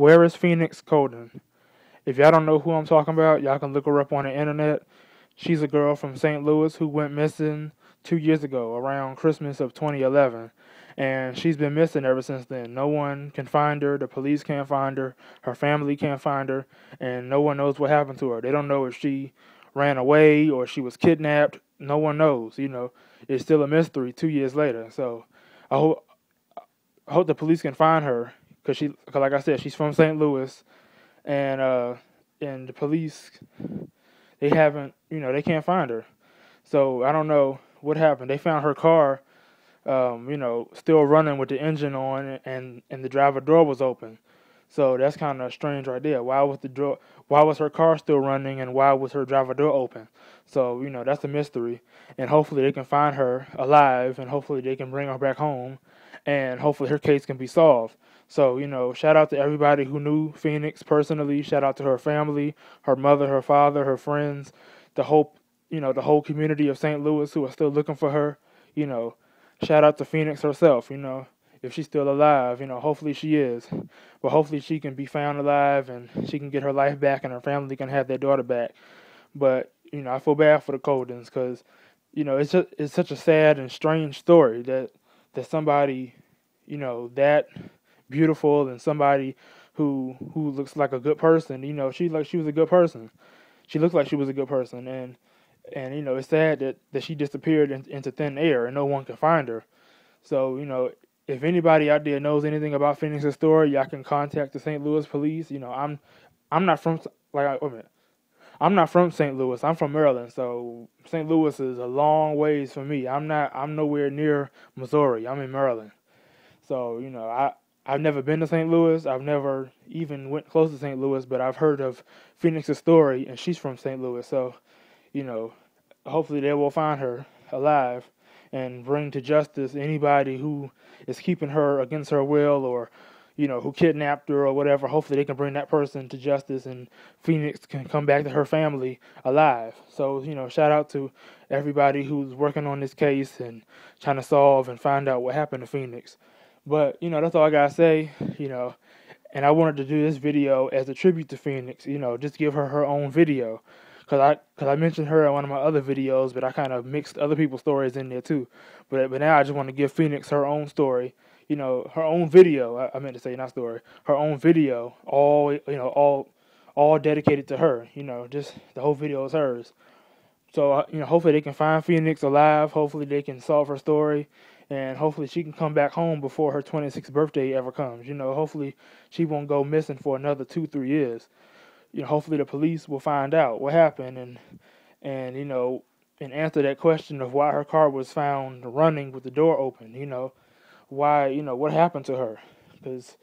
Where is Pheonix Coldon? If y'all don't know who I'm talking about, y'all can look her up on the internet. She's a girl from St. Louis who went missing 2 years ago, around Christmas of 2011. And she's been missing ever since then. No one can find her. The police can't find her family can't find her. And no one knows what happened to her. They don't know if she ran away or she was kidnapped. No one knows. It's still a mystery 2 years later. So I hope the police can find her. Cause like I said, she's from St. Louis. And the police, they haven't, they can't find her. So I don't know what happened. They found her car, still running with the engine on, and the driver door was open. So that's kind of strange right there. Why was her car still running, and why was her driver door open? So that's a mystery. And hopefully they can find her alive, and hopefully they can bring her back home, and hopefully her case can be solved. So shout out to everybody who knew Pheonix personally. Shout out to her family, her mother, her father, her friends, the whole community of St. Louis who are still looking for her. Shout out to Pheonix herself. If she's still alive, hopefully she is. But hopefully she can be found alive and she can get her life back and her family can have their daughter back. But I feel bad for the Coldons because it's such a sad and strange story that somebody that beautiful and somebody who looks like a good person. She was a good person. She looked like she was a good person, and it's sad that she disappeared into thin air and no one can find her. So if anybody out there knows anything about Pheonix's story, y'all can contact the St. Louis police. I'm not from I'm not from St. Louis. I'm from Maryland, so St. Louis is a long ways from me. I'm nowhere near Missouri. I'm in Maryland. So I've never been to St. Louis. I've never even went close to St. Louis, but I've heard of Pheonix's story, and she's from St. Louis. So, hopefully they will find her alive and bring to justice anybody who is keeping her against her will or, who kidnapped her or whatever. Hopefully they can bring that person to justice and Pheonix can come back to her family alive. So, shout out to everybody who's working on this case and trying to solve and find out what happened to Pheonix. But, that's all I got to say, and I wanted to do this video as a tribute to Pheonix, just give her own video. Because I mentioned her in one of my other videos, but I kind of mixed other people's stories in there too. But now I just want to give Pheonix her own story, her own video. I meant to say not story, her own video, all dedicated to her. Just the whole video is hers. So hopefully they can find Pheonix alive. Hopefully they can solve her story, and hopefully she can come back home before her 26th birthday ever comes. Hopefully she won't go missing for another 2-3 years. Hopefully the police will find out what happened and answer that question of why her car was found running with the door open. Why, what happened to her? Because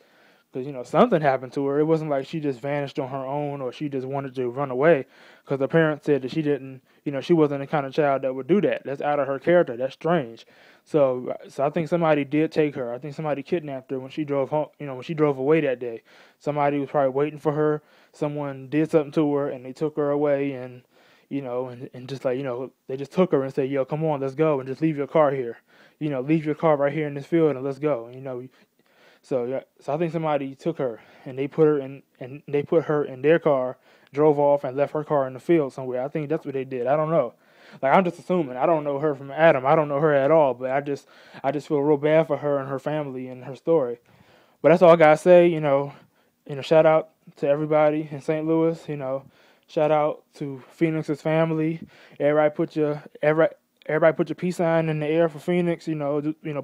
something happened to her. It wasn't like she just vanished on her own or she just wanted to run away. Because the parents said that she didn't, she wasn't the kind of child that would do that. That's out of her character. That's strange. So I think somebody did take her. I think somebody kidnapped her when she drove home, when she drove away that day. Somebody was probably waiting for her. Someone did something to her and they took her away and just like, they just took her and said, yo, come on, let's go and just leave your car here. Leave your car right here in this field and let's go. So I think somebody took her and they put her in their car, drove off and left her car in the field somewhere. I think that's what they did. I don't know. Like, I'm just assuming. I don't know her from Adam. I don't know her at all. But I just feel real bad for her and her family and her story. But that's all I gotta say. Shout out to everybody in St. Louis. Shout out to Pheonix's family. Everybody put your peace sign in the air for Pheonix.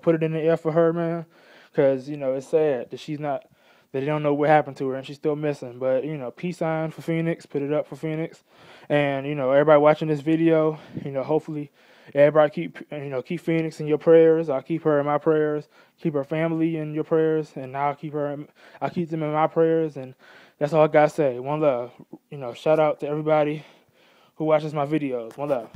Put it in the air for her, man. Because it's sad that they don't know what happened to her and she's still missing. But peace sign for Pheonix. Put it up for Pheonix. And everybody watching this video, hopefully everybody keep Pheonix in your prayers. I'll keep her in my prayers. Keep her family in your prayers, and I'll keep them in my prayers. And that's all I gotta say. One love. Shout out to everybody who watches my videos. One love.